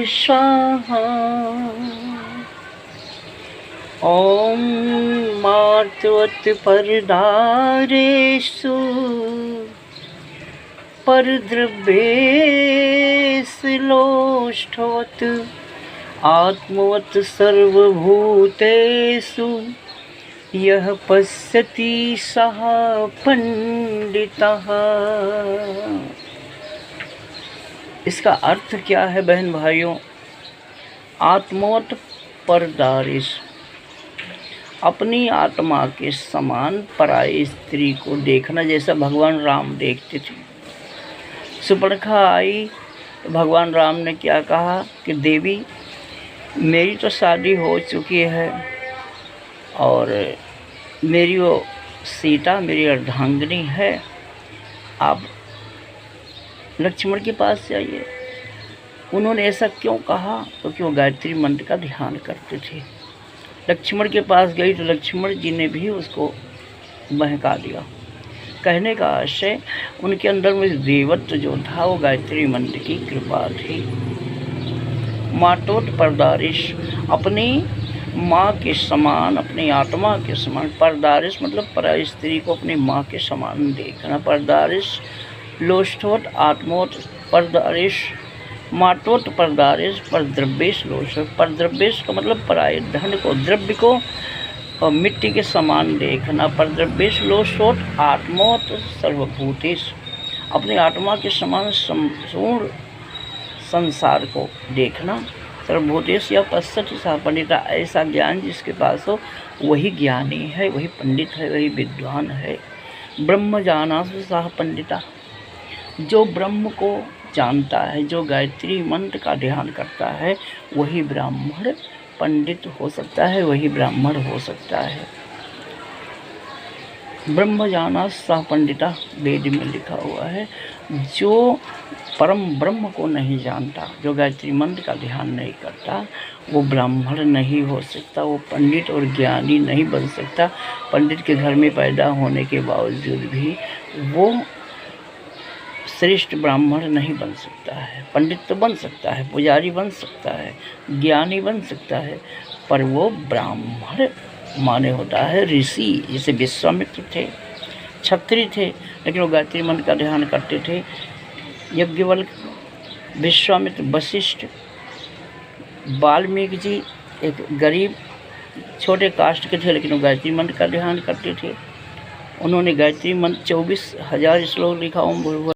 स्वाहा। ॐ मातृवत् परदारेषु परद्रव्येष्लोष्ठवत् आत्मवत् सर्वभूतेषु यः पश्यति सः पंडितः। इसका अर्थ क्या है बहन भाइयों? आत्मवत् परदारेष, अपनी आत्मा के समान पराई स्त्री को देखना, जैसा भगवान राम देखते थे। सुपर्णखा आई तो भगवान राम ने क्या कहा कि देवी मेरी तो शादी हो चुकी है और मेरी वो सीता मेरी अर्धांगिनी है, आप लक्ष्मण के पास जाइए। उन्होंने ऐसा क्यों कहा? क्योंकि वो गायत्री मंत्र का ध्यान करते थे। लक्ष्मण के पास गई तो लक्ष्मण जी ने भी उसको बहका दिया। कहने का आशय उनके अंदर में देवत्व जो था वो गायत्री मंत्र की कृपा थी। मातोत परदारिश, अपनी माँ के समान, अपनी आत्मा के समान। परदारिश मतलब पराई स्त्री को अपनी माँ के समान देखना। परदारिश लोष्ठवत आत्मोत परदारिश मातोत परदारिश परद्रव्येश लोष्ठवत। परद्रव्येश का मतलब पराये धन को, द्रव्य को और मिट्टी के समान देखना। परद्रव्येश लोष्ठवत आत्मोत सर्वभूतेश, अपनी आत्मा के समान संपूर्ण संसार को देखना। सर्वभूतेश या पश्यति सः पंडिता, ऐसा ज्ञान जिसके पास हो वही ज्ञानी है, वही पंडित है, वही विद्वान है। ब्रह्म जानासि सः पंडिता, जो ब्रह्म को जानता है, जो गायत्री मंत्र का ध्यान करता है वही ब्राह्मण पंडित हो सकता है, वही ब्राह्मण हो सकता है। ब्रह्म जानासि सः पंडिता वेद में लिखा हुआ है। जो परम ब्रह्म को नहीं जानता, जो गायत्री मंत्र का ध्यान नहीं करता, वो ब्राह्मण नहीं हो सकता, वो पंडित और ज्ञानी नहीं बन सकता। पंडित के घर में पैदा होने के बावजूद भी वो श्रेष्ठ ब्राह्मण नहीं बन सकता है। पंडित तो बन सकता है, पुजारी बन सकता है, ज्ञानी बन सकता है, पर वो ब्राह्मण माने होता है ऋषि। जैसे विश्वामित्र थे, क्षत्रिय थे, लेकिन वो गायत्री मंत्र का ध्यान करते थे। यज्ञवल्क्य, विश्वामित्र, वशिष्ठ, वाल्मीकि जी एक गरीब छोटे कास्ट के थे, लेकिन वो गायत्री मंत्र का ध्यान करते थे। उन्होंने गायत्री मंत्र 24,000 श्लोक लिखा। ओम भूर्भुवः